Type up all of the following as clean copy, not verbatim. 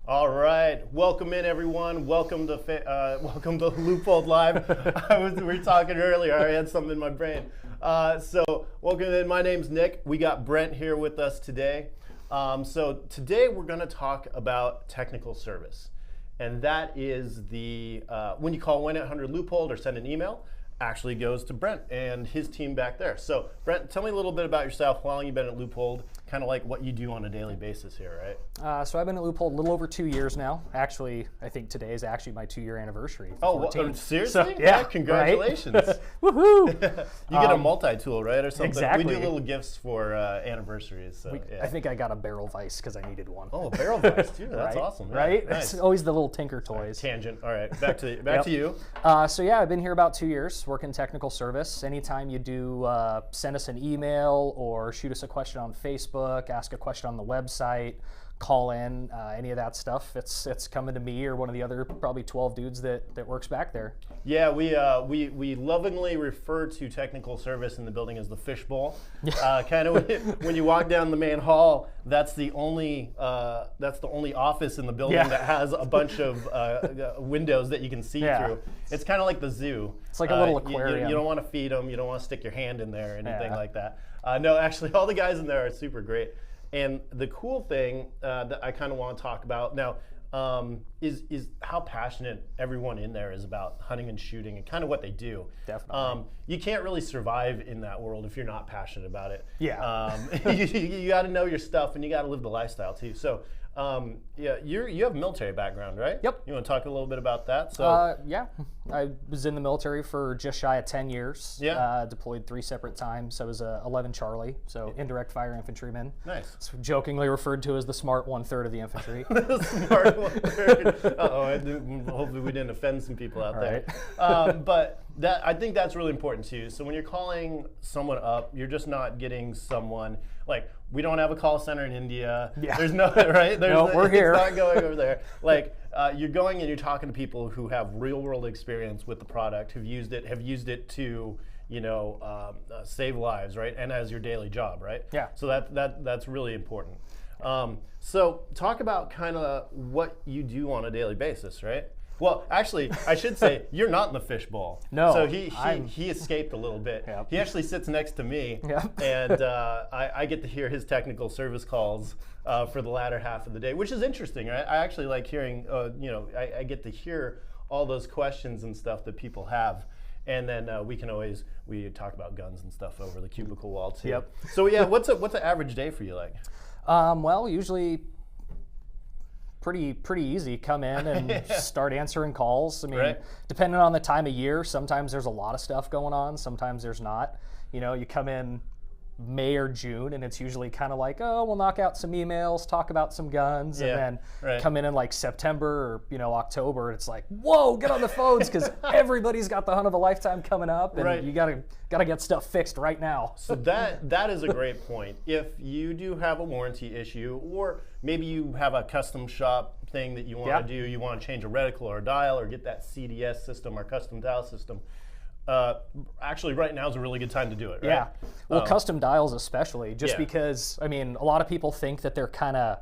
All right, welcome in everyone. Welcome to Leupold Live. We were talking earlier. I had something in my brain. So welcome in. My name's Nick. We got Brent here with us today. So today we're going to talk about technical service, and that is the when you call 1-800-Leupold or send an email, actually goes to Brent and his team back there. So Brent, tell me a little bit about yourself. How long you've been at Leupold? Kind of like what you do on a daily basis here, right? So I've been at Leupold a little over 2 years now. Actually, I think today is actually my 2-year anniversary. Oh, seriously? So, yeah, congratulations. Right? Woohoo! You get a multi-tool, right, or something? Exactly. We do little gifts for anniversaries. So, yeah. I think I got a barrel vise because I needed one. Oh, a barrel vise too. That's right? awesome. Yeah, right? Nice. It's always the little tinker toys. Tangent. All right, back to you. So yeah, I've been here about 2 years, working technical service. Anytime you do send us an email or shoot us a question on Facebook, ask a question on the website, call in, any of that stuff, it's coming to me or one of the other probably 12 dudes that works back there. Yeah, we lovingly refer to technical service in the building as the fishbowl. Kind of when you walk down the main hall, that's the only office in the building that has a bunch of windows that you can see through. It's kind of like the zoo. It's like a little aquarium. You don't want to feed them. You don't want to stick your hand in there or anything like that. No, actually, all the guys in there are super great. And the cool thing that I kind of want to talk about now is how passionate everyone in there is about hunting and shooting and kind of what they do. Definitely. You can't really survive in that world if you're not passionate about it. Yeah. You got to know your stuff and you got to live the lifestyle too. So yeah, you have a military background, right? Yep. You want to talk a little bit about that? So yeah, I was in the military for just shy of 10 years. Yeah. Deployed 3 separate times. I was a 11 Charlie, so indirect fire infantryman. Nice. It's jokingly referred to as the smart 1/3 of the infantry. The smart 1/3. Hopefully we didn't offend some people out there. But I think that's really important too. So when you're calling someone up, you're just not getting someone like, we don't have a call center in India. Yeah. There's no, right? We're here. It's not going over there. Like, you're going and you're talking to people who have real world experience with the product, have used it to, save lives, right? And as your daily job, right? Yeah. So that's really important. So talk about kind of what you do on a daily basis, right? Well, actually, I should say you're not in the fishbowl. No. So he escaped a little bit. Yep. He actually sits next to me, Yep. and I get to hear his technical service calls for the latter half of the day, which is interesting. Right? I actually like hearing. I get to hear all those questions and stuff that people have. And then we talk about guns and stuff over the cubicle wall too. Yep. So yeah, what's an average day for you like? Well, usually pretty easy. Come in and start answering calls. I mean, depending on the time of year, sometimes there's a lot of stuff going on. Sometimes there's not. You come in May or June, and it's usually kind of like, oh, we'll knock out some emails, talk about some guns, and then come in like September or October, and it's like, whoa, get on the phones because everybody's got the hunt of a lifetime coming up, and you gotta get stuff fixed right now. So that is a great point. If you do have a warranty issue, or maybe you have a custom shop thing that you want to do, you want to change a reticle or a dial, or get that CDS system or custom dial system. Actually, right now is a really good time to do it, right? Yeah. Well, custom dials especially, just because, I mean, a lot of people think that they're kind of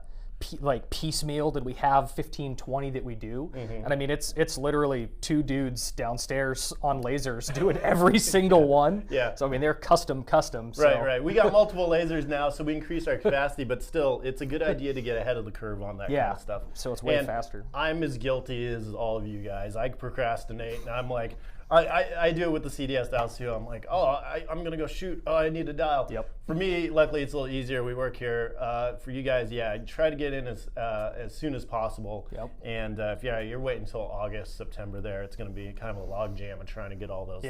piecemeal, that we have 15, 20 that we do. And I mean, it's literally 2 dudes downstairs on lasers doing every single one. Yeah. So I mean, they're custom. So. Right. We got multiple lasers now, so we increase our capacity, but still, it's a good idea to get ahead of the curve on that kind of stuff. So it's way faster. I'm as guilty as all of you guys. I procrastinate, and I'm like, I do it with the CDS dials too. I'm like, oh, I'm going to go shoot. Oh, I need a dial. Yep. For me, luckily, it's a little easier. We work here. For you guys, try to get in as soon as possible. Yep. And if you're waiting until August, September there, it's going to be kind of a log jam of trying to get all that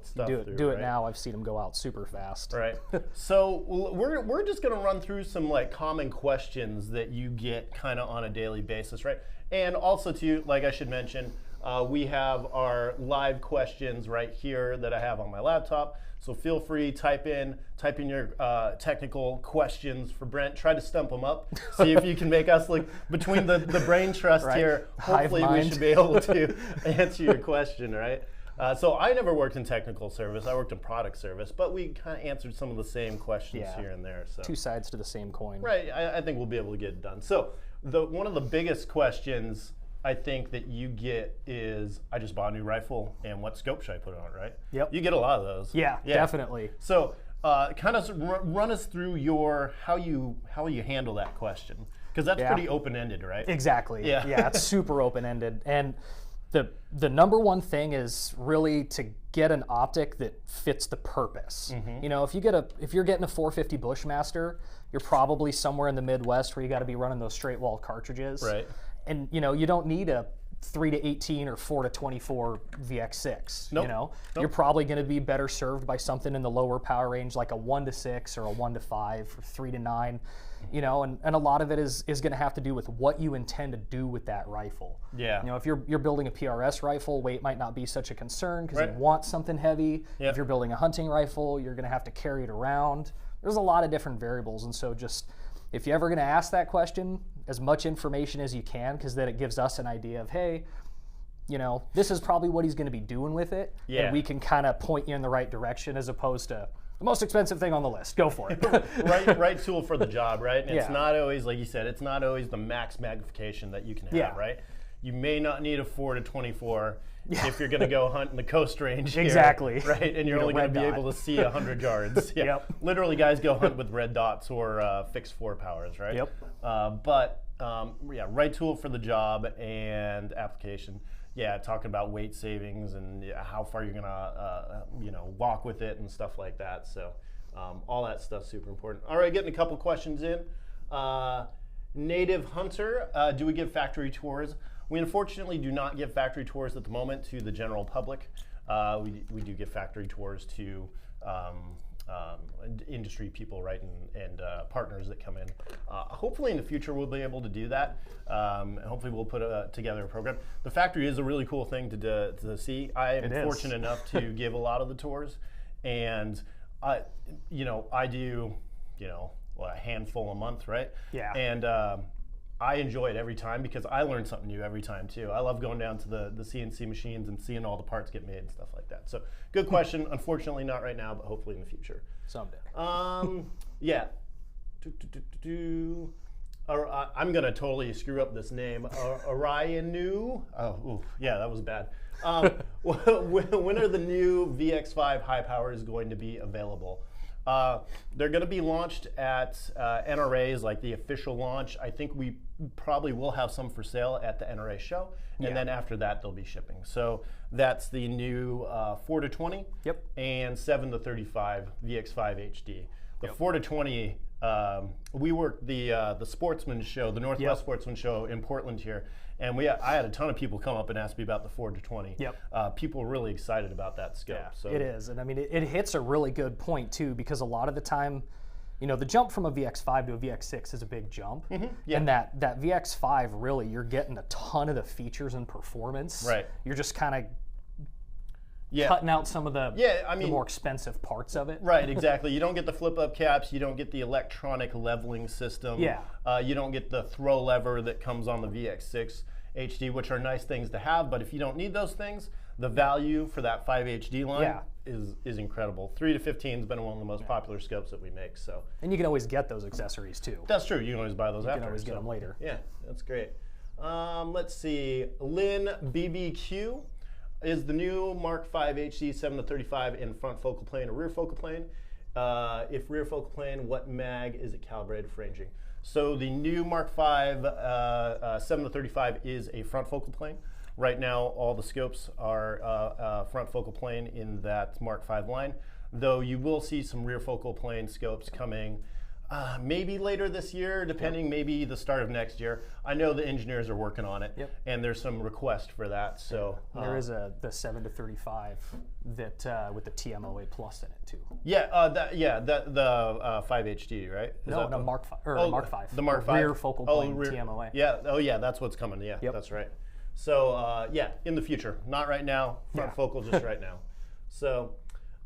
stuff through. Do it now. I've seen them go out super fast. Right. So we're just going to run through some like common questions that you get kind of on a daily basis, right? And also too, like I should mention, we have our live questions right here that I have on my laptop. So feel free, type in your technical questions for Brent. Try to stump them up. See if you can make us look, between the brain trust here, hopefully we should be able to answer your question, right? So I never worked in technical service. I worked in product service, but we kind of answered some of the same questions here and there. So two sides to the same coin. Right. I think we'll be able to get it done. So one of the biggest questions I think that you get is, I just bought a new rifle, and what scope should I put on it, right? Yep. You get a lot of those. Yeah, definitely. So kind of run us through how you handle that question, because that's pretty open-ended, right? Exactly. Yeah, it's super open-ended. And the number one thing is really to get an optic that fits the purpose. You know, if you're getting a 450 Bushmaster, you're probably somewhere in the Midwest where you got to be running those straight wall cartridges. Right. And you know, you don't need a 3-18 or 4-24 VX6. Nope. You know, you're probably going to be better served by something in the lower power range, like a 1-6 or a 1-5 or 3-9. You know, and a lot of it is going to have to do with what you intend to do with that rifle. Yeah. You know, if you're building a PRS rifle, weight might not be such a concern because you want something heavy. Yep. If you're building a hunting rifle, you're going to have to carry it around. There's a lot of different variables, and so just if you're ever going to ask that question, as much information as you can, because then it gives us an idea of, hey, you know, this is probably what he's going to be doing with it, and we can kind of point you in the right direction, as opposed to the most expensive thing on the list. Go for it. right tool for the job, right? And it's not always, like you said, it's not always the max magnification that you can have, right? You may not need a 4-24 if you're going to go hunt in the Coast Range here, exactly. right? And you're only going to be able to see 100 yards. Literally, guys go hunt with red dots or fixed 4 powers, right? But right tool for the job and application. Yeah, talking about weight savings and how far you're gonna walk with it and stuff like that. So all that stuff's super important. All right, getting a couple questions in. Native Hunter, do we give factory tours? We unfortunately do not give factory tours at the moment to the general public. We do give factory tours to industry people, right, and partners that come in. Hopefully in the future we'll be able to do that. Hopefully we'll put together a program. The factory is a really cool thing to see. I am fortunate enough to give a lot of the tours, and I do a handful a month, right? Yeah. And I enjoy it every time because I learn something new every time too. I love going down to the CNC machines and seeing all the parts get made and stuff like that. So good question. Unfortunately not right now, but hopefully in the future. Someday. Yeah. I'm going to totally screw up this name. Orionu? Oh, yeah, that was bad. When are the new VX5 high powers going to be available? They're going to be launched at NRA's, like the official launch. I think we probably will have some for sale at the NRA show, and then after that they'll be shipping. So that's the new 4-20 and 7-35 VX5 HD. The 4-20, we worked the Sportsman show, the Northwest Sportsman show in Portland here, and I had a ton of people come up and ask me about the 4-20. People were really excited about that scope. Yeah, so it is, and I mean it hits a really good point too, because a lot of the time, you know, the jump from a VX5 to a VX6 is a big jump, and that VX5 really, you're getting a ton of the features and performance. Right. You're just kind of cutting out some of the the more expensive parts of it. Right, exactly. You don't get the flip-up caps. You don't get the electronic leveling system. Yeah. You don't get the throw lever that comes on the VX6 HD, which are nice things to have. But if you don't need those things, the value for that 5 HD line is incredible. 3-15 has been one of the most popular scopes that we make. So. And you can always get those accessories too. That's true. You can always buy those after. You can always get them later. Yeah, that's great. Let's see. Lynn BBQ. Is the new Mark V HD 7-35 in front focal plane or rear focal plane? If rear focal plane, what mag is it calibrated for ranging? So the new Mark V 7-35 is a front focal plane. Right now, all the scopes are front focal plane in that Mark V line, though you will see some rear focal plane scopes coming maybe later this year, depending, maybe the start of next year. I know the engineers are working on it, and there's some request for that. So there is the 7-35 that with the TMOA plus in it too. Yeah, the 5 HD, right? No, Mark V or Mark V. The Mark V rear focal plane TMOA. Yeah, yeah, that's what's coming. Yeah, that's right. So in the future, not right now. Front focal, just right now. So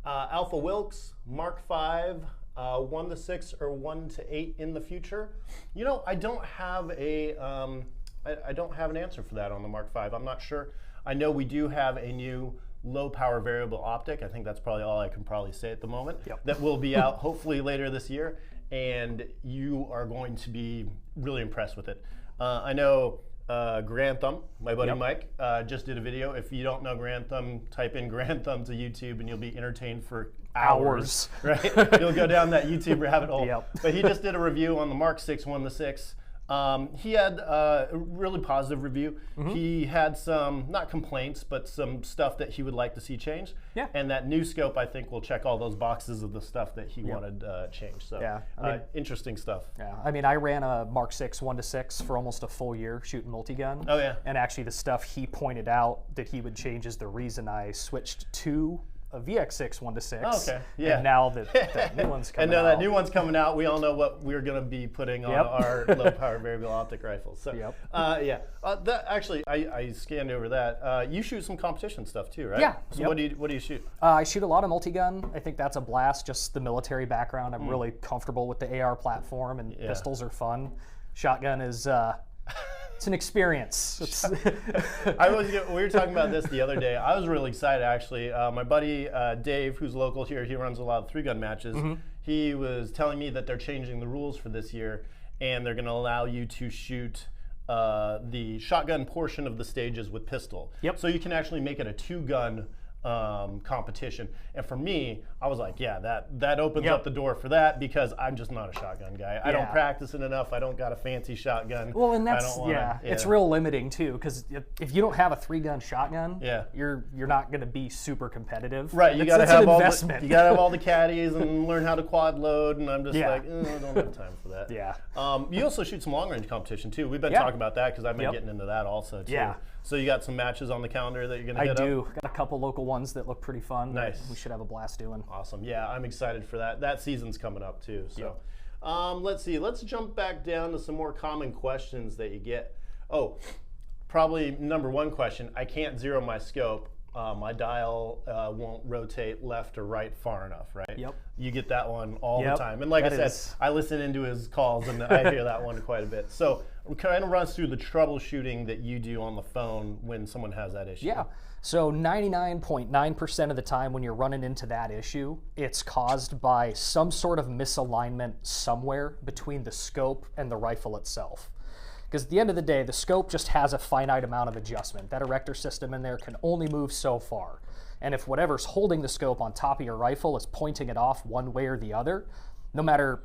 Alpha Wilkes, Mark V. 1-6 or 1-8 in the future? You know, I don't have an answer for that on the Mark V. I'm not sure. I know we do have a new low power variable optic. I think that's probably all I can probably say at the moment. That will be out hopefully later this year, and you are going to be really impressed with it. I know Grantham, my buddy Mike, just did a video. If you don't know Grantham, type in Grantham to YouTube and you'll be entertained for hours. Right? You'll go down that YouTube rabbit hole. But he just did a review on the Mark 6 1-6. He had a really positive review. He had some, not complaints, but some stuff that he would like to see changed. And that new scope, I think, will check all those boxes of the stuff that he wanted changed. So, interesting stuff. I mean, I ran a Mark 6 1-6 for almost a full year shooting multi-gun. And actually the stuff he pointed out that he would change is the reason I switched to a VX6 1-6. And now that new one's coming out. And now that new one's coming out, we all know what we're going to be putting on our low power variable optic rifles. So, that actually, I scanned over that. You shoot some competition stuff too, right? So what do you shoot? I shoot a lot of multi-gun. I think that's a blast. Just the military background. I'm really comfortable with the AR platform, and pistols are fun. Shotgun is. It's an experience. We were talking about this the other day. I was really excited, actually. My buddy Dave, who's local here, he runs a lot of 3-gun matches. He was telling me that they're changing the rules for this year, and they're going to allow you to shoot the shotgun portion of the stages with pistol. So you can actually make it a 2-gun competition. And for me, I was like, that opens up the door for that, because I'm just not a shotgun guy. I don't practice it enough. I don't got a fancy shotgun. Well, and that's it's real limiting too, because if you don't have a 3-gun shotgun, you're not going to be super competitive. Right, you got to have all the caddies and learn how to quad load, and I'm just like, I don't have time for that. You also shoot some long range competition too. We've been talking about that because I've been getting into that also too. So you got some matches on the calendar that you're going to hit up? I do. Got a couple local ones that look pretty fun. Nice. We should have a blast doing. Awesome. Yeah, I'm excited for that. That season's coming up too. So let's see. Let's jump back down to some more common questions that you get. Oh, probably number one question. I can't zero my scope. My dial won't rotate left or right far enough, right? You get that one all the time. And like I said, I listen into his calls and I hear that one quite a bit. So we kind of runs through the troubleshooting that you do on the phone when someone has that issue. So 99.9% of the time when you're running into that issue, it's caused by some sort of misalignment somewhere between the scope and the rifle itself. Because at the end of the day, the scope just has a finite amount of adjustment. That erector system in there can only move so far. And if whatever's holding the scope on top of your rifle is pointing it off one way or the other, no matter,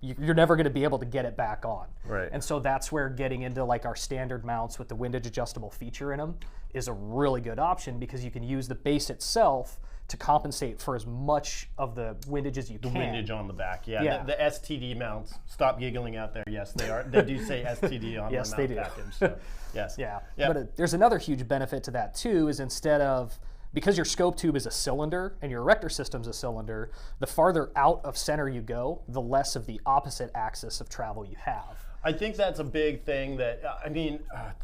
you're never going to be able to get it back on. And so that's where getting into like our standard mounts with the windage adjustable feature in them is a really good option, because you can use the base itself to compensate for as much of the windage as you can. The windage on the back, The STD mounts, stop giggling out there. Yes, they are. They do say STD on their mount package. So, yes. But there's another huge benefit to that too, is because your scope tube is a cylinder and your erector system's a cylinder, the farther out of center you go, the less of the opposite axis of travel you have. I think that's a big thing that,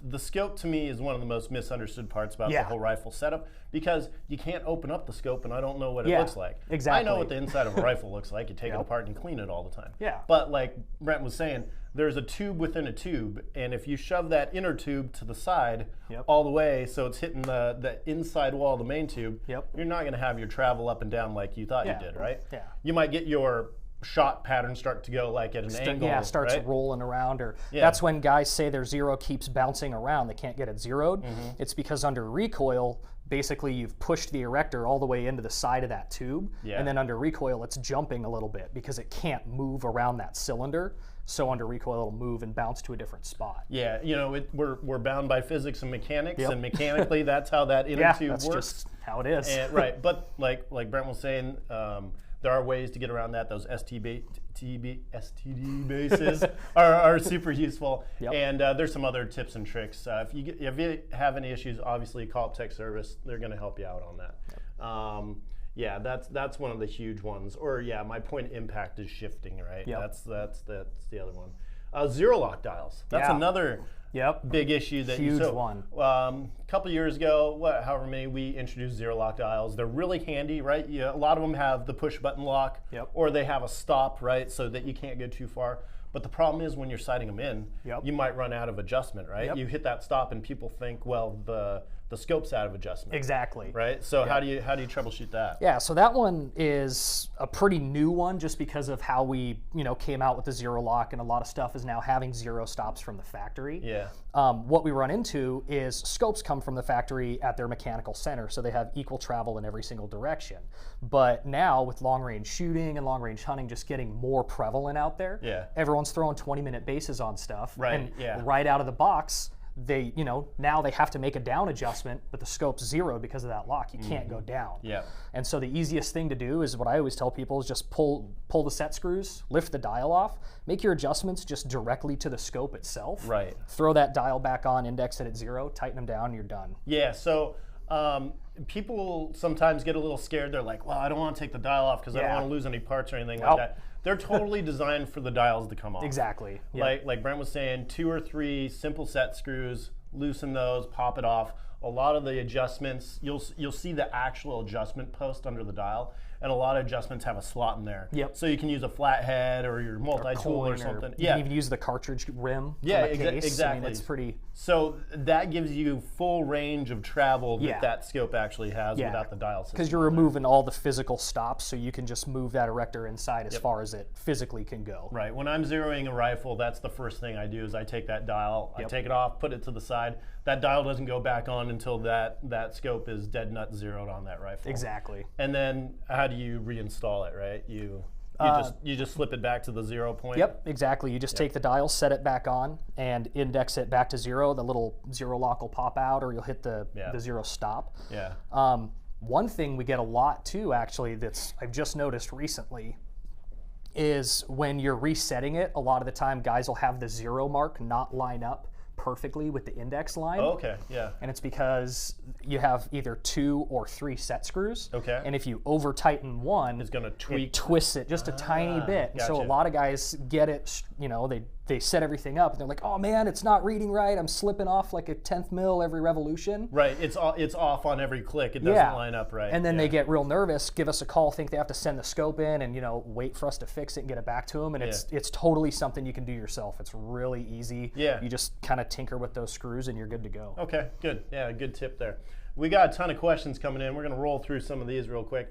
the scope to me is one of the most misunderstood parts about the whole rifle setup, because you can't open up the scope and I don't know what it looks like. I know what the inside of a rifle looks like. You take it apart and clean it all the time. But like Brent was saying, there's a tube within a tube, and if you shove that inner tube to the side all the way so it's hitting the inside wall of the main tube, you're not going to have your travel up and down like you thought you did, right? You might get your shot pattern start to go like at an angle. Starts rolling around, or that's when guys say their zero keeps bouncing around. They can't get it zeroed. It's because under recoil, basically you've pushed the erector all the way into the side of that tube, and then under recoil it's jumping a little bit because it can't move around that cylinder. So under recoil it'll move and bounce to a different spot. We're bound by physics and mechanics, and mechanically that's how that inner tube works. That's just how it is. And, but like Brent was saying, there are ways to get around that. Those STD bases are super useful. And there's some other tips and tricks. If you have any issues, obviously call up Tech Service. They're going to help you out on that. That's one of the huge ones. Or my point of impact is shifting, right? That's the other one. Zero lock dials. That's another big issue that huge one. A couple years ago, however many, we introduced zero lock dials. They're really handy, right? A lot of them have the push button lock, or they have a stop, right, so that you can't go too far. But the problem is when you're sighting them in, you might run out of adjustment, right? You hit that stop and people think, well, the the scope's out of adjustment. Exactly. Right. So how do you troubleshoot that? Yeah. So that one is a pretty new one, just because of how we came out with the zero lock, and a lot of stuff is now having zero stops from the factory. Yeah. What we run into is scopes come from the factory at their mechanical center, so they have equal travel in every single direction. But now with long range shooting and long range hunting just getting more prevalent out there, everyone's throwing 20-minute bases on stuff. Right. And right out of the box, they, now they have to make a down adjustment, but the scope's zero because of that lock. You can't go down. Yeah. And so the easiest thing to do is what I always tell people is just pull the set screws, lift the dial off, make your adjustments just directly to the scope itself. Right. Throw that dial back on, index it at zero, tighten them down, you're done. Yeah. So people sometimes get a little scared. They're like, well, I don't want to take the dial off because I don't want to lose any parts or anything like that. They're totally designed for the dials to come off. Exactly. Like Brent was saying, 2 or 3 simple set screws, loosen those, pop it off. A lot of the adjustments, you'll see the actual adjustment post under the dial, and a lot of adjustments have a slot in there. Yep. So you can use a flathead or your multi-tool or something. You can even use the cartridge rim. Yeah, from a case. exactly. I mean, it's pretty. So that gives you full range of travel that that scope actually has without the dial system. Because you're removing all the physical stops, so you can just move that erector inside as far as it physically can go. Right. When I'm zeroing a rifle, that's the first thing I do is I take that dial, I take it off, put it to the side. That dial doesn't go back on until that scope is dead nut zeroed on that rifle. Exactly. And then how do you reinstall it, right? You just slip it back to the 0 point? Yep, exactly. You just take the dial, set it back on, and index it back to zero. The little zero lock will pop out, or you'll hit the zero stop. Yeah. One thing we get a lot too, actually, that's I've just noticed recently, is when you're resetting it, a lot of the time guys will have the zero mark not line up perfectly with the index line. Oh, okay, yeah. And it's because you have either 2 or 3 set screws. Okay. And if you over tighten one, it's going to tweak. It twists it just a tiny bit. And so a lot of guys get it, they set everything up and they're like, oh man, it's not reading right. I'm slipping off like a 10th mil every revolution. Right, it's off on every click. It doesn't line up right. And then they get real nervous, give us a call, think they have to send the scope in and wait for us to fix it and get it back to them. And it's totally something you can do yourself. It's really easy. Yeah. You just kind of tinker with those screws and you're good to go. Okay, good. Yeah, good tip there. We got a ton of questions coming in. We're going to roll through some of these real quick.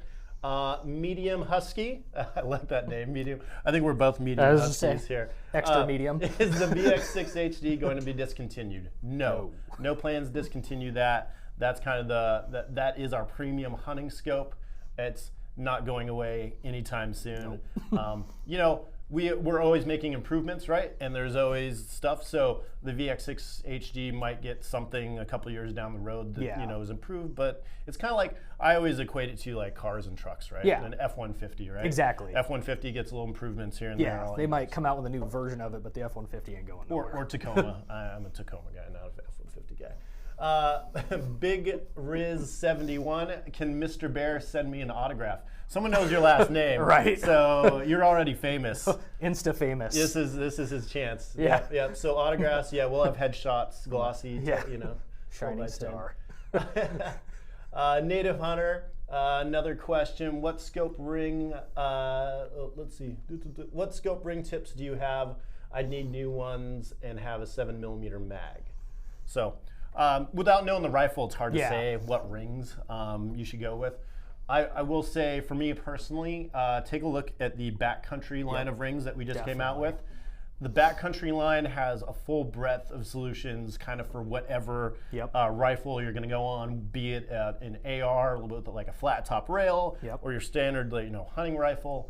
Medium Husky. I like that name, Medium. I think we're both medium Huskies here. Extra medium. Is the VX6 HD going to be discontinued? No. No plans to discontinue that. That's kind of that is our premium hunting scope. It's not going away anytime soon. Nope. We're always making improvements, right? And there's always stuff. So the VX6 HD might get something a couple years down the road that is improved. But it's kind of like I always equate it to like cars and trucks, right? Yeah. An F-150, right? Exactly. F-150 gets little improvements here and there. Yeah, they might come out with a new version of it, but the F-150 ain't going nowhere. Or Tacoma. I'm a Tacoma guy, not an F-150 guy. Big Riz 71. Can Mr. Bear send me an autograph? Someone knows your last name, right? So you're already famous. Insta famous. This is his chance. Yeah. Yeah. So autographs. Yeah, we'll have headshots, glossy. Yeah. Shining star. Native Hunter. Another question. What scope ring? Let's see. What scope ring tips do you have? I'd need new ones and have a 7mm mag. So. Without knowing the rifle, it's hard to say what rings you should go with. I will say, for me personally, take a look at the Backcountry line of rings that we just came out with. The Backcountry line has a full breadth of solutions kind of for whatever rifle you're going to go on, be it an AR with like a flat top rail or your standard hunting rifle.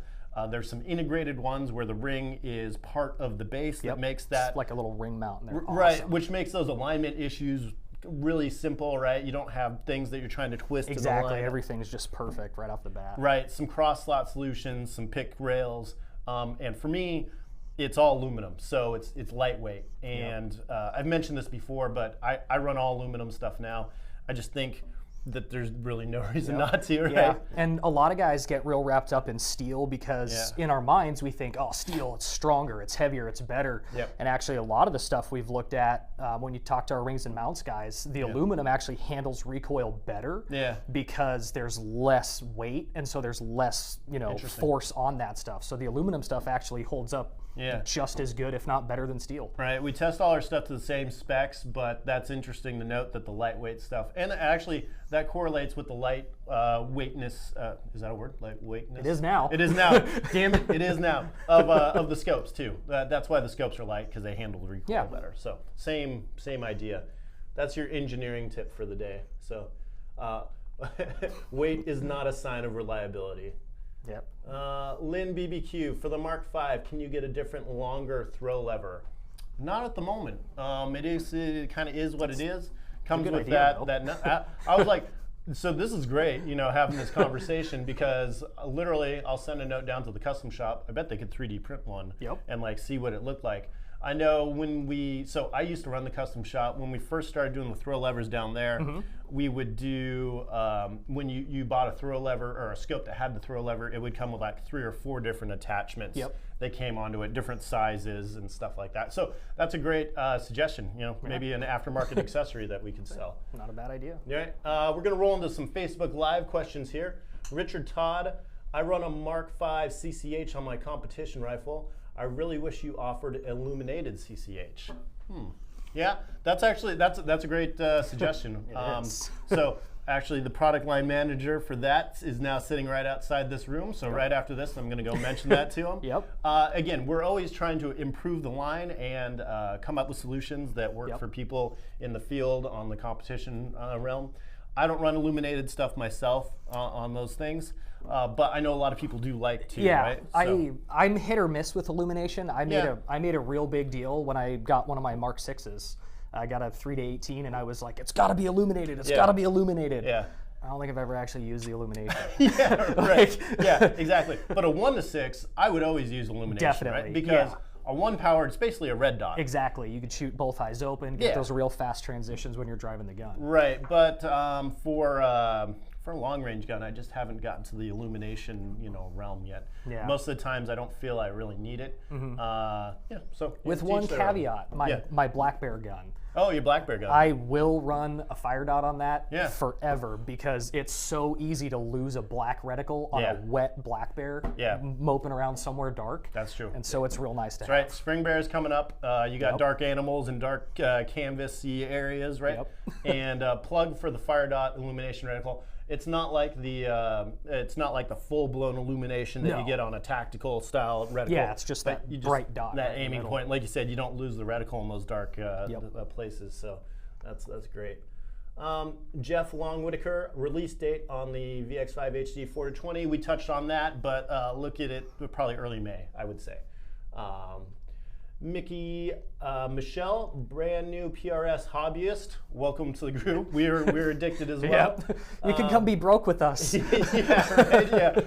There's some integrated ones where the ring is part of the base that makes that it's like a little ring mount in there. Right, which makes those alignment issues really simple, right? You don't have things that you're trying to twist. Exactly, everything's just perfect right off the bat. Right, some cross slot solutions, some pick rails, and for me, it's all aluminum, so it's lightweight. And I've mentioned this before, but I run all aluminum stuff now. I just think that there's really no reason not to, right? Yeah, and a lot of guys get real wrapped up in steel because in our minds we think, oh, steel, it's stronger, it's heavier, it's better. And actually a lot of the stuff we've looked at when you talk to our rings and mounts guys, the aluminum actually handles recoil better because there's less weight and so there's less force on that stuff. So the aluminum stuff actually holds up just as good, if not better than steel. Right. We test all our stuff to the same specs, but that's interesting to note that the lightweight stuff, and actually that correlates with the light weightness. Is that a word? Lightweightness? It is now. It is now. Damn it! It is now of the scopes too. That's why the scopes are light, because they handle the recoil better. So same idea. That's your engineering tip for the day. So weight is not a sign of reliability. Yep. Lynn BBQ, for the Mark V, can you get a different, longer throw lever? Not at the moment. It kind of is what it is. Comes with idea, that. I was like, so this is great, having this conversation, because literally I'll send a note down to the custom shop. I bet they could 3D print one and like see what it looked like. I know so I used to run the custom shop. When we first started doing the throw levers down there, we would do, when you bought a throw lever or a scope that had the throw lever, it would come with like 3 or 4 different attachments that came onto it, different sizes and stuff like that. So that's a great suggestion, maybe an aftermarket accessory that we could sell. Not a bad idea. All right, we're gonna roll into some Facebook Live questions here. Richard Todd, I run a Mark V CCH on my competition rifle. I really wish you offered illuminated CCH. Yeah, that's a great suggestion. So actually, the product line manager for that is now sitting right outside this room. So right after this, I'm going to go mention that to him. Again, we're always trying to improve the line and come up with solutions that work for people in the field on the competition realm. I don't run illuminated stuff myself on those things. But I know a lot of people do like to, right? So. I'm hit or miss with illumination. I made a real big deal when I got one of my Mark 6s. I got a 3-18, and I was like, it's got to be illuminated. It's got to be illuminated. Yeah. I don't think I've ever actually used the illumination. Right. Yeah, exactly. But a 1-6, I would always use illumination, definitely, right? Because a 1-power, it's basasically a red dot. Exactly. You could shoot both eyes open, get those real fast transitions when you're driving the gun. Right. But for a long-range gun, I just haven't gotten to the illumination, realm yet. Yeah. Most of the times, I don't feel I really need it. So with one caveat, my Black Bear gun. Oh, your Black Bear gun. I will run a fire dot on that forever, because it's so easy to lose a black reticle on a wet Black Bear moping around somewhere dark. That's true. And so it's real nice to have. Right. Spring Bear is coming up. You got dark animals and dark canvas-y areas, right? And plug for the fire dot illumination reticle. It's not like the full-blown illumination that you get on a tactical style reticle. Yeah, it's just that bright dot. That aiming point. Like you said, you don't lose the reticle in those dark places. So that's great. Jeff Long Whitaker, release date on the VX5 HD 4-20. We touched on that, but look at it probably early May, I would say. Mickey Michelle, brand new PRS hobbyist. Welcome to the group. We're addicted as well. You can come be broke with us. Yeah.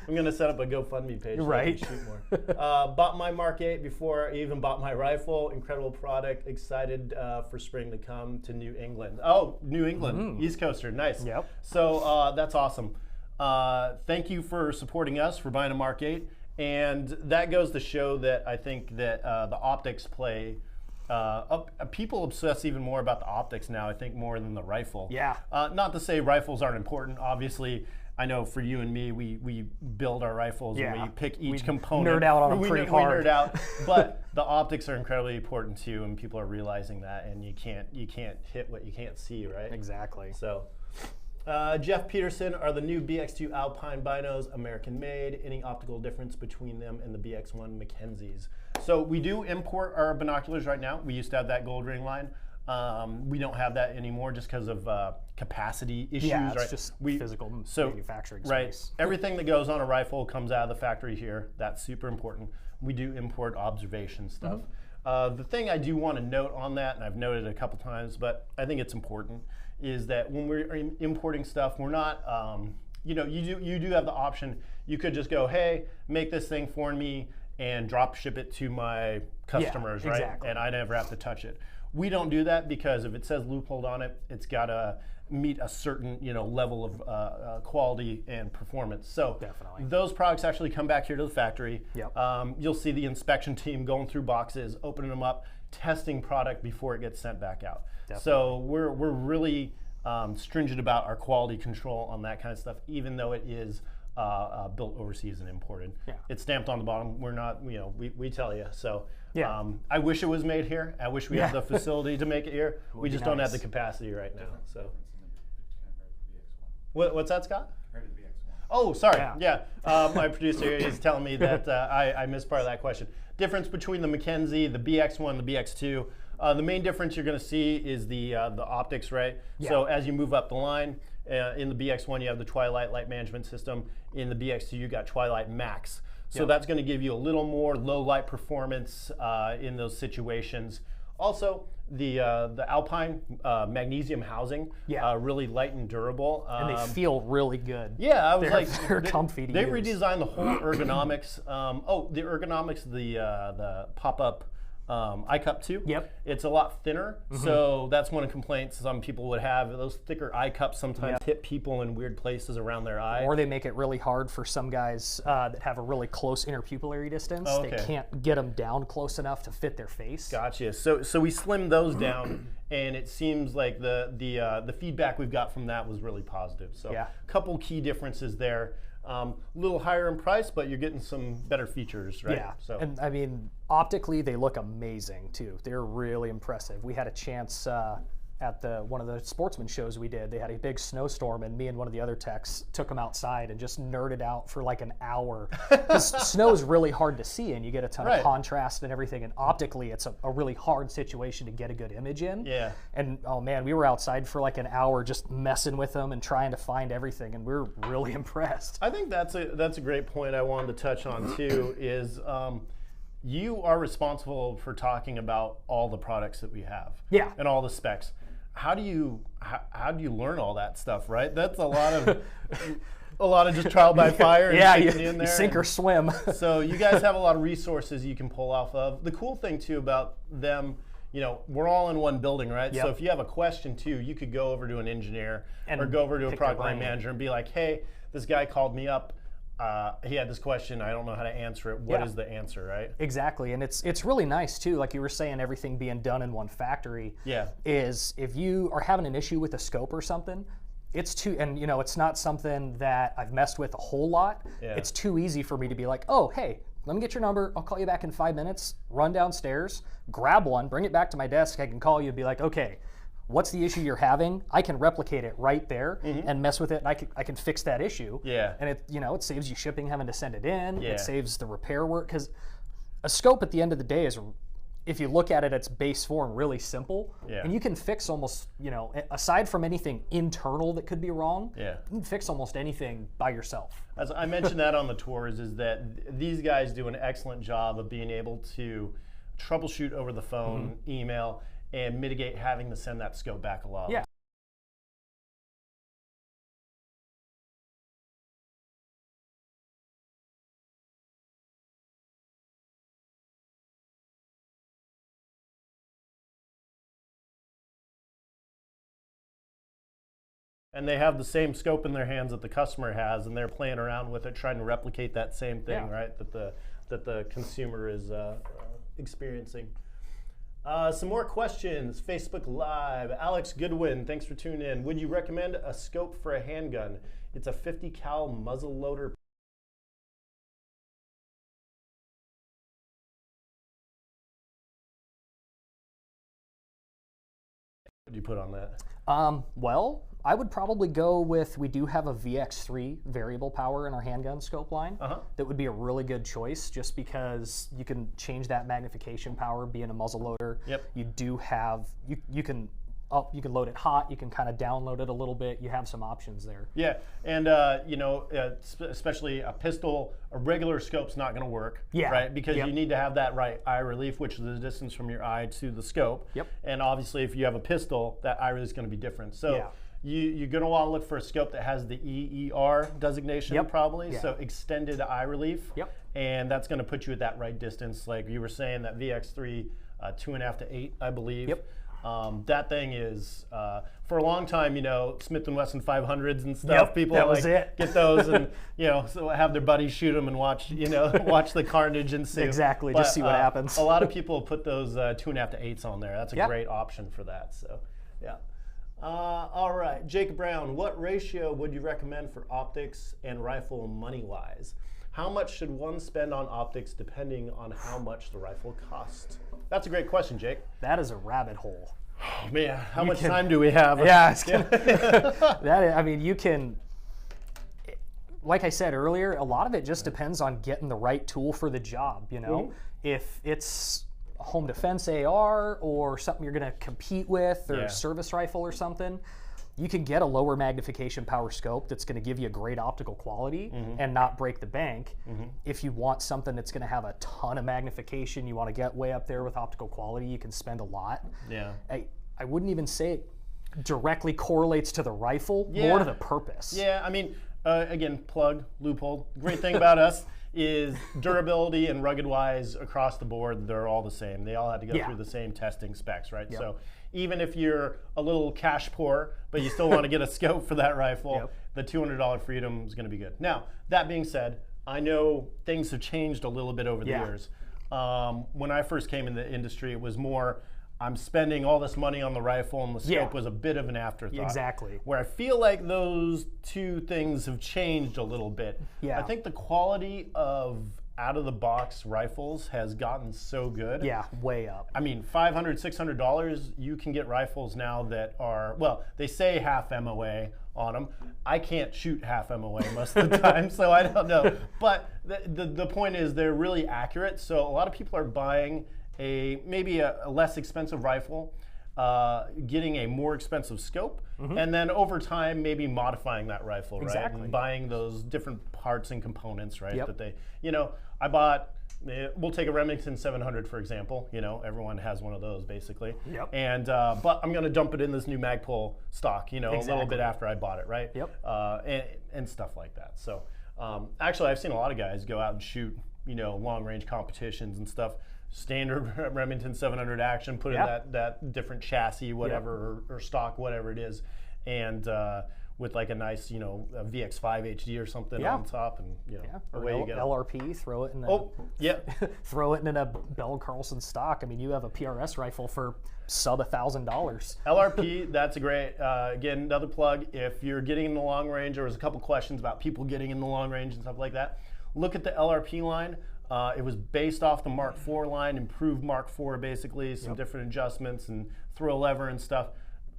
I'm gonna set up a GoFundMe page. Right. So I can shoot more. Bought my Mark 8 before I even bought my rifle. Incredible product. Excited for spring to come to New England. Oh, New England, East Coaster, nice. Yep. So that's awesome. Thank you for supporting us, for buying a Mark 8. And that goes to show that I think that the optics play, people obsess even more about the optics now, I think, more than the rifle. Yeah. Not to say rifles aren't important. Obviously, I know for you and me, we build our rifles and we pick each component. Nerd out on them pretty hard. We nerd out, but the optics are incredibly important too, and people are realizing that, and you can't hit what you can't see, right? Exactly. So. Jeff Peterson, are the new BX2 Alpine binos American made? Any optical difference between them and the BX1 Mackenzie's? So we do import our binoculars right now. We used to have that gold ring line. We don't have that anymore just because of capacity issues. Yeah, it's right? just physical manufacturing space. Right. Everything that goes on a rifle comes out of the factory here. That's super important. We do import observation stuff. The thing I do want to note on that, and I've noted it a couple times, but I think it's important, is that when we're importing stuff, we're not, you do have the option. You could just go, hey, make this thing for me and drop ship it to my customers, right? Exactly. And I never have to touch it. We don't do that because if it says Leupold on it, it's got to meet a certain level of quality and performance. So definitely, those products actually come back here to the factory. Yep. You'll see the inspection team going through boxes, opening them up, testing product before it gets sent back out. Definitely. So we're really stringent about our quality control on that kind of stuff, even though it is built overseas and imported. Yeah. It's stamped on the bottom. We're not, we tell you. So Yeah. I wish it was made here. I wish we had the facility to make it here. We just don't have the capacity right now. So what's that, Scott? Oh, sorry. Yeah. My producer here is telling me that I missed part of that question. Difference between the Mackenzie, the BX1, the BX2. The main difference you're going to see is the optics, right? Yeah. So as you move up the line, in the BX1 you have the Twilight light management system. In the BX2 you got Twilight Max. So that's going to give you a little more low light performance in those situations. Also, the Alpine magnesium housing, really light and durable. And they feel really good. Yeah, I was they're comfy to They use. redesigned the whole ergonomics. The ergonomics, the pop-up iCup too. Yep. It's a lot thinner, so that's one of the complaints some people would have. Those thicker iCups sometimes hit people in weird places around their eye. Or they make it really hard for some guys that have a really close interpupillary distance. Oh, okay. They can't get them down close enough to fit their face. Gotcha. So we slimmed those down, and it seems like the feedback we've got from that was really positive. So a couple key differences there. A little higher in price, but you're getting some better features, right? Yeah. So. And I mean, optically, they look amazing too. They're really impressive. We had a chance at one of the sportsman shows we did. They had a big snowstorm, and me and one of the other techs took them outside and just nerded out for like an hour. Because snow is really hard to see, and you get a ton of contrast and everything. And optically, it's a really hard situation to get a good image in. Yeah. And oh man, we were outside for like an hour just messing with them and trying to find everything, and we were really impressed. I think that's a great point I wanted to touch on too. Is you are responsible for talking about all the products that we have. Yeah. And all the specs. How do you learn all that stuff, right? That's a lot of just trial by fire. And you in there sink or swim. So you guys have a lot of resources you can pull off of. The cool thing too about them, we're all in one building, right? Yep. So if you have a question too, you could go over to an engineer or go over to a product line manager and be like, hey, this guy called me up. He had this question. I don't know how to answer it. What is the answer, right? Exactly, and it's really nice too. Like you were saying, everything being done in one factory. Yeah. Is if you are having an issue with a scope or something, it's not something that I've messed with a whole lot. Yeah. It's too easy for me to be like, oh hey, let me get your number. I'll call you back in 5 minutes. Run downstairs, grab one, bring it back to my desk. I can call you and be like, okay, what's the issue you're having? I can replicate it right there and mess with it, and I can fix that issue. Yeah. And it saves you shipping, having to send it in. Yeah. It saves the repair work, because a scope at the end of the day is, if you look at it, its base form, really simple. Yeah. And you can fix almost, aside from anything internal that could be wrong, Yeah. you can fix almost anything by yourself. As I mentioned that on the tours, is that these guys do an excellent job of being able to troubleshoot over the phone, email, and mitigate having to send that scope back a lot. Yeah. And they have the same scope in their hands that the customer has, and they're playing around with it, trying to replicate that same thing, right? That the consumer is experiencing. Some more questions. Facebook Live. Alex Goodwin, thanks for tuning in. Would you recommend a scope for a handgun? It's a 50 cal muzzleloader. What do you put on that? Well, I would probably go with, we do have a VX3 variable power in our handgun scope line. That would be a really good choice, just because you can change that magnification power being a muzzleloader. Yep. You do have, you can load it hot, you can kind of download it a little bit, you have some options there. Yeah, and especially a pistol, a regular scope's not going to work, right? Because you need to have that right eye relief, which is the distance from your eye to the scope. Yep. And obviously, if you have a pistol, that eye relief is going to be different. So you're going to want to look for a scope that has the EER designation, probably. So extended eye relief. Yep. And that's going to put you at that right distance. Like you were saying, that VX3, 2.5 to 8, I believe. Yep. That thing is, for a long time, Smith & Wesson 500s and stuff. People that was it. Get those and, so have their buddies shoot them and watch, watch the carnage ensue. Exactly, just see what happens. A lot of people put those 2.5 to 8s on there. That's a great option for that. So, yeah. All right, Jacob Brown, what ratio would you recommend for optics and rifle money-wise? How much should one spend on optics depending on how much the rifle costs? That's a great question, Jake. That is a rabbit hole. Oh, man, how much time do we have? Yeah, I mean, you can, like I said earlier, a lot of it just depends on getting the right tool for the job, you know? If it's a home defense AR or something you're gonna compete with or service rifle or something, you can get a lower magnification power scope that's gonna give you a great optical quality and not break the bank. If you want something that's gonna have a ton of magnification, you wanna get way up there with optical quality, you can spend a lot. Yeah. I wouldn't even say it directly correlates to the rifle, more to the purpose. Yeah, I mean, again, plug, Leupold. Great thing about us is durability and rugged-wise across the board, they're all the same. They all had to go through the same testing specs, right? So even if you're a little cash poor, but you still want to get a scope for that rifle, the $200 Freedom is going to be good. Now, that being said, I know things have changed a little bit over the years. When I first came in the industry, it was more, I'm spending all this money on the rifle, and the scope was a bit of an afterthought. Exactly. Where I feel like those two things have changed a little bit. I think the quality of out-of-the-box rifles has gotten so good. Yeah, way up. I mean, $500, $600, you can get rifles now that are, well, they say half MOA on them. I can't shoot half MOA most of the time, so I don't know. But the point is they're really accurate, so a lot of people are buying maybe a less expensive rifle, getting a more expensive scope, and then over time maybe modifying that rifle, right? And buying those different parts and components, right? That they, you know, I bought, we'll take a Remington 700 for example, you know, everyone has one of those basically. And, but I'm gonna dump it in this new Magpul stock, you know, a little bit after I bought it, right? And stuff like that. So actually I've seen a lot of guys go out and shoot, you know, long range competitions and stuff. Standard Remington 700 action, put in that different chassis, whatever, or stock, whatever it is, and with like a nice, you know, a VX5 HD or something on top, and you know, away you go. LRP, throw it in a, throw it in a Bell Carlson stock. I mean, you have a PRS rifle for sub $1,000. LRP, that's a great, again, another plug. If you're getting in the long range, there was a couple questions about people getting in the long range and stuff like that. Look at the LRP line. It was based off the Mark IV line, improved Mark IV basically, some different adjustments and throw a lever and stuff.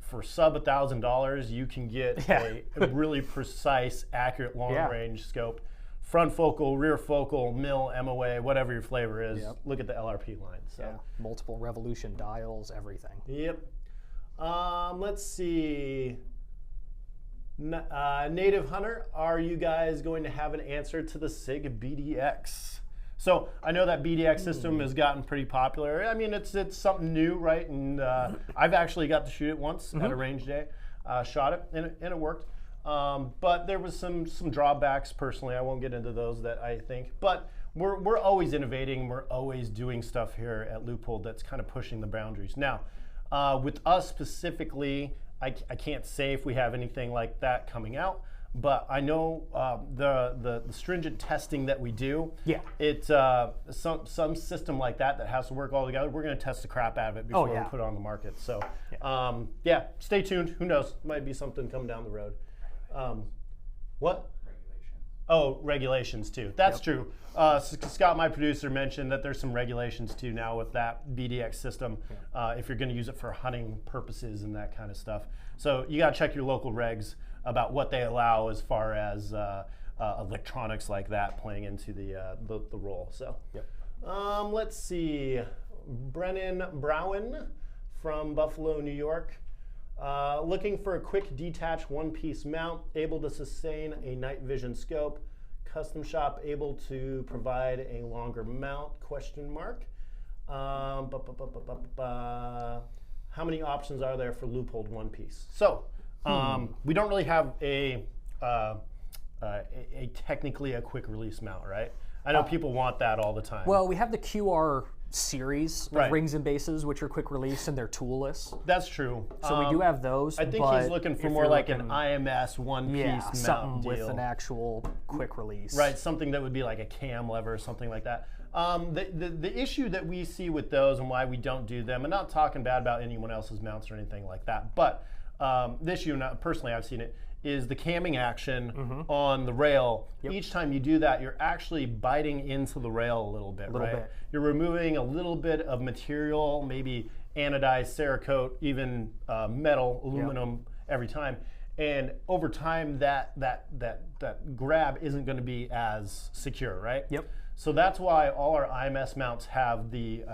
For sub $1,000, you can get a really precise, accurate long-range scope. Front focal, rear focal, mil, MOA, whatever your flavor is, look at the LRP line. So. Multiple revolution dials, everything. Let's see. Native Hunter, are you guys going to have an answer to the SIG BDX? So I know that BDX system has gotten pretty popular. I mean, it's something new, right? And I've actually got to shoot it once at a range day. Shot it, and it worked. But there was some drawbacks personally. I won't get into those that I think. But we're always innovating. We're always doing stuff here at Leupold that's kind of pushing the boundaries. Now, with us specifically, I can't say if we have anything like that coming out. But I know the stringent testing that we do, it's some system like that has to work all together. We're going to test the crap out of it before we put it on the market. So, stay tuned. Who knows? Might be something coming down the road. What? Regulations. Oh, regulations too. That's true. Scott, my producer, mentioned that there's some regulations too now with that BDX system if you're going to use it for hunting purposes and that kind of stuff. So you got to check your local regs about what they allow as far as electronics like that playing into the role. So, let's see, Brenton Browen from Buffalo, New York, looking for a quick detached one-piece mount, able to sustain a night vision scope, custom shop able to provide a longer mount? Question mark. How many options are there for Leupold one piece? So. We don't really have a technically a quick release mount, right? I know people want that all the time. Well, we have the QR series of rings and bases, which are quick release and they're toolless. That's true. So we do have those. I think he's looking for more like an IMS one-piece mount something deal. with an actual quick release. Right, something that would be like a cam lever or something like that. The issue that we see with those and why we don't do them, and not talking bad about anyone else's mounts or anything like that, but this unit, personally I've seen it, is the camming action on the rail. Each time you do that, you're actually biting into the rail a little bit, right? You're removing a little bit of material, maybe anodized, Cerakote, even metal, aluminum every time. And over time, that grab isn't going to be as secure, right? So that's why all our IMS mounts have the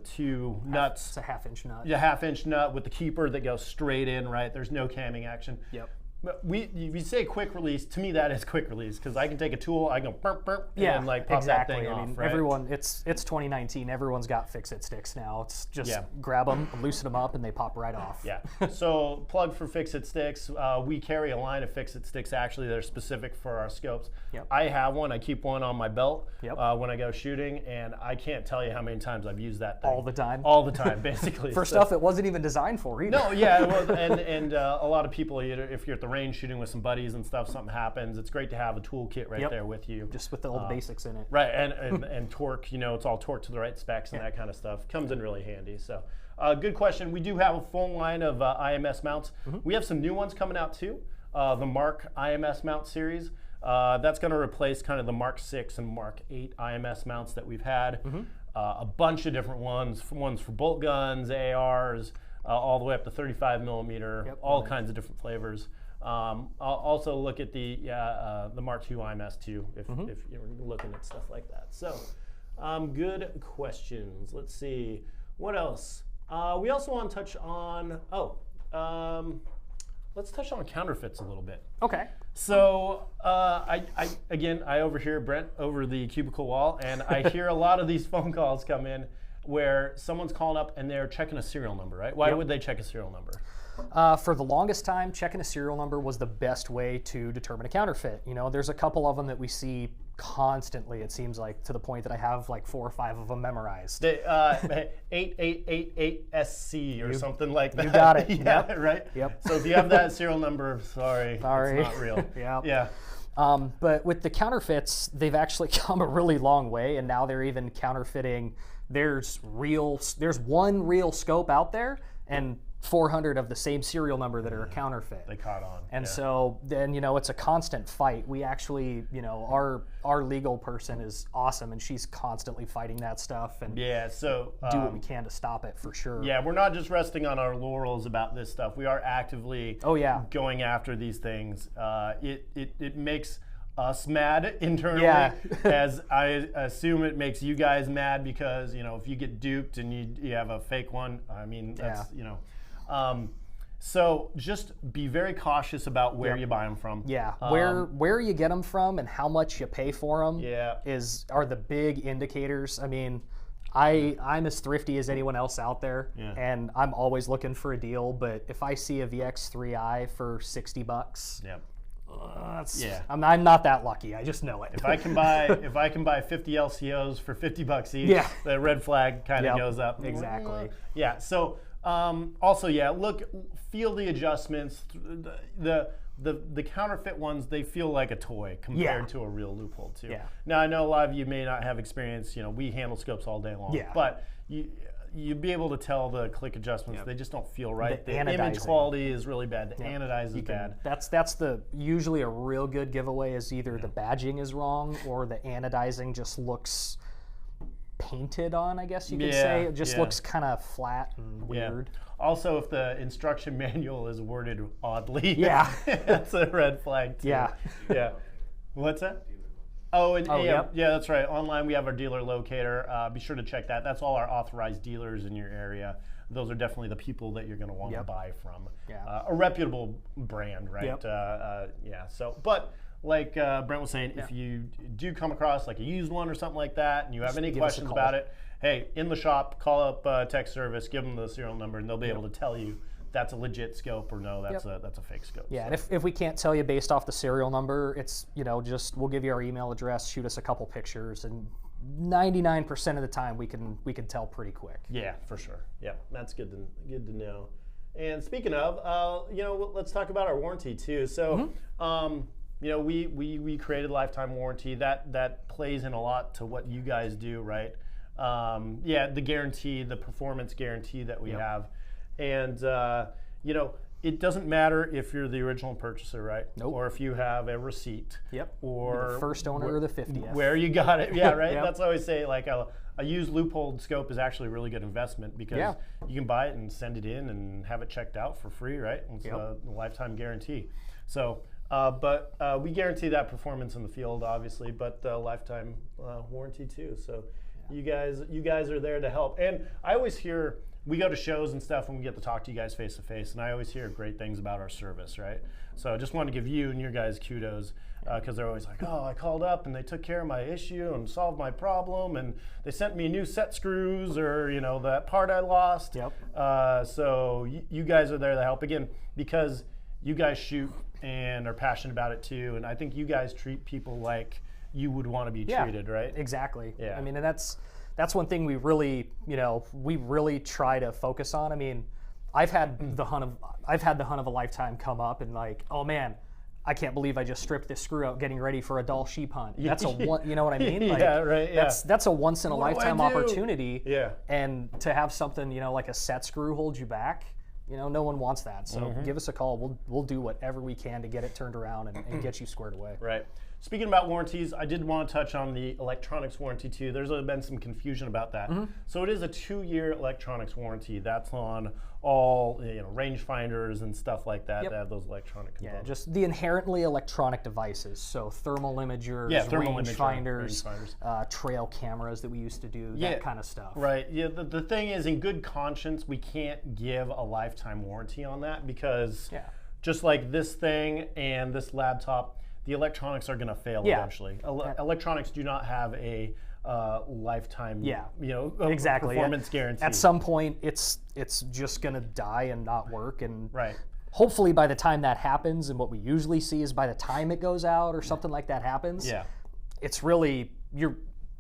two nuts. It's a 1/2-inch nut. Yeah, 1/2-inch nut with the keeper that goes straight in, right? There's no camming action. But we say quick release. To me, that is quick release because I can take a tool, I go burp burp, and like pop that thing off. Right? Everyone, it's 2019. Everyone's got fix-it sticks now. It's just grab them, loosen them up, and they pop right off. So plug for fix-it sticks. We carry a line of fix-it sticks actually that are specific for our scopes. I have one. I keep one on my belt when I go shooting, and I can't tell you how many times I've used that thing. All the time. All the time, basically. For stuff it wasn't even designed for either. No, well, and a lot of people, if you're at the range shooting with some buddies and stuff, something happens, it's great to have a toolkit right there with you. Just with all the basics in it. Right, and torque, it's all torqued to the right specs and that kind of stuff. Comes in really handy. So good question. We do have a full line of IMS mounts. We have some new ones coming out too. The Mark IMS mount series. That's going to replace kind of the Mark 6 and Mark 8 IMS mounts that we've had. A bunch of different ones for bolt guns, ARs, all the way up to 35 millimeter, all kinds of different flavors. I'll also look at the Mark II IMS too, if you're looking at stuff like that. So, good questions. Let's see, what else? We also want to touch on, let's touch on counterfeits a little bit. Okay. So, I overhear Brent over the cubicle wall, and I hear a lot of these phone calls come in where someone's calling up and they're checking a serial number, right? Why would they check a serial number? For the longest time, checking a serial number was the best way to determine a counterfeit. There's a couple of them that we see constantly, it seems like, to the point that I have like 4 or 5 of them memorized. 8888SC or something like that. You got it. Right? So if you have that serial number, sorry. It's not real. But with the counterfeits, they've actually come a really long way, and now they're even counterfeiting. There's one real scope out there, and 400 of the same serial number that are a counterfeit. They caught on. And so then, it's a constant fight. We actually, our legal person is awesome, and she's constantly fighting that stuff and do what we can to stop it for sure. Yeah, we're not just resting on our laurels about this stuff. We are actively going after these things. It makes us mad internally, as I assume it makes you guys mad because, if you get duped and you have a fake one, I mean, that's, so just be very cautious about where you buy them from. Where you get them from and how much you pay for them are the big indicators. I mean, I'm as thrifty as anyone else out there, and I'm always looking for a deal. But if I see a VX3i for $60, I'm not that lucky. I just know it. If I can buy 50 LCOs for $50 each, the red flag kind of goes up. Exactly. So also, feel the adjustments. The counterfeit ones, they feel like a toy compared to a real Leupold too. Now I know a lot of you may not have experience. We handle scopes all day long, but you'd be able to tell the click adjustments. They just don't feel right. The image quality is really bad. The anodize is bad. That's usually a real good giveaway is either the badging is wrong or the anodizing just looks painted on, I guess you could say. It just looks kind of flat and weird. Also, if the instruction manual is worded oddly, that's a red flag too. What's that? Yeah, that's right. Online, we have our dealer locator. Be sure to check that. That's all our authorized dealers in your area. Those are definitely the people that you're going to want to buy from. A reputable brand, right? So, but like Brent was saying, if you do come across like a used one or something like that, and you have any questions about it, hey, in the shop, call up tech service, give them the serial number, and they'll be able to tell you that's a legit scope or no, that's a fake scope. Yeah, and if we can't tell you based off the serial number, it's just we'll give you our email address, shoot us a couple pictures, and 99% of the time we can tell pretty quick. Yeah, for sure. Yeah, that's good to know. And speaking of, let's talk about our warranty too. So, we created lifetime warranty. That plays in a lot to what you guys do, right? The guarantee, the performance guarantee that we have. And, you know, it doesn't matter if you're the original purchaser, right? Nope. Or if you have a receipt. Yep. Or the first owner or the 50th. Where you got it. Yeah, right? Yep. That's what I always say. Like a used Leupold scope is actually a really good investment because you can buy it and send it in and have it checked out for free, right? It's a lifetime guarantee. So, but we guarantee that performance in the field, obviously, but lifetime warranty too. So you guys are there to help. And I always hear, we go to shows and stuff and we get to talk to you guys face to face, and I always hear great things about our service, right? So I just want to give you and your guys kudos because they're always like, oh, I called up and they took care of my issue and solved my problem and they sent me new set screws or, you know, that part I lost. Yep. So you guys are there to help, again, because you guys shoot and are passionate about it too, and I think you guys treat people like you would want to be treated, right? Exactly. Yeah. I mean, and that's one thing we really, you know, we really try to focus on. I mean, I've had the hunt of a lifetime come up and like, oh man, I can't believe I just stripped this screw out getting ready for a Dall sheep hunt. That's a one, you know what I mean? Like, yeah, right. Yeah. That's a once in a lifetime opportunity. Yeah. And to have something, you know, like a set screw hold you back, you know, no one wants that. So give us a call. We'll do whatever we can to get it turned around and get you squared away. Right. Speaking about warranties, I did want to touch on the electronics warranty too. There's been some confusion about that. So it is a 2-year electronics warranty. That's on all, you know, rangefinders and stuff like that that have those electronic components. Yeah, just the inherently electronic devices. So thermal imagers, rangefinders, trail cameras that we used to do, that kind of stuff. Right. Yeah. The thing is, in good conscience, we can't give a lifetime warranty on that because just like this thing and this laptop, the electronics are going to fail eventually. Electronics do not have a lifetime, performance guarantee. At some point, it's just going to die and not work. And right. hopefully, by the time that happens, and what we usually see is by the time it goes out or something like that happens, it's really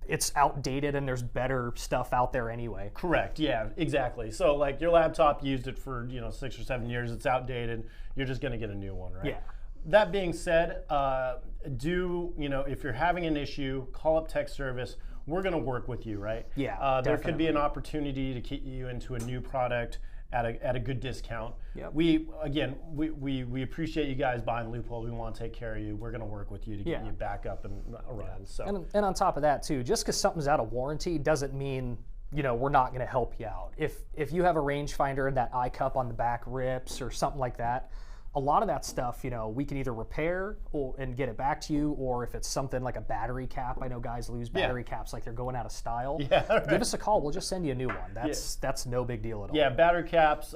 it's outdated and there's better stuff out there anyway. Correct. Yeah. Exactly. So like your laptop used it for 6 or 7 years. It's outdated. You're just going to get a new one, right? Yeah. That being said, if you're having an issue, call up tech service. We're going to work with you, right? Yeah, there could be an opportunity to get you into a new product at a good discount. Yep. We appreciate you guys buying Leupold. We want to take care of you. We're going to work with you to get you back up and around. So and on top of that too, just because something's out of warranty doesn't mean we're not going to help you out. If you have a rangefinder and that eye cup on the back rips or something like that, a lot of that stuff, we can either repair and get it back to you, or if it's something like a battery cap, I know guys lose battery caps like they're going out of style. Yeah, right. Give us a call. We'll just send you a new one. That's no big deal at all. Yeah, battery caps,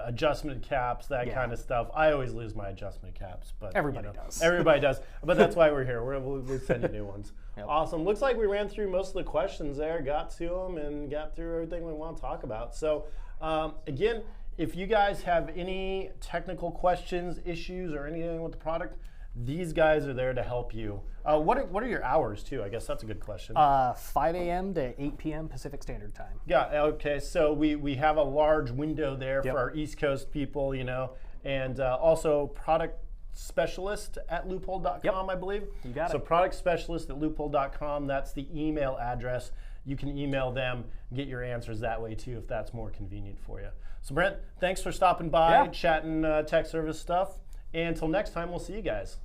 adjustment caps, that kind of stuff. I always lose my adjustment caps, but everybody does. Everybody does, but that's why we're here. We'll send you new ones. Yep. Awesome. Looks like we ran through most of the questions there, got to them, and got through everything we want to talk about. So again, if you guys have any technical questions, issues, or anything with the product, these guys are there to help you. What are your hours too? I guess that's a good question. 5 a.m. to 8 p.m. Pacific Standard Time. Yeah. Okay. So we have a large window there for our East Coast people, and also product specialist at leupold.com, I believe. You got it. So product specialist at leupold.com. That's the email address. You can email them, get your answers that way too, if that's more convenient for you. So Brent, thanks for stopping by, chatting tech service stuff. And until next time, we'll see you guys.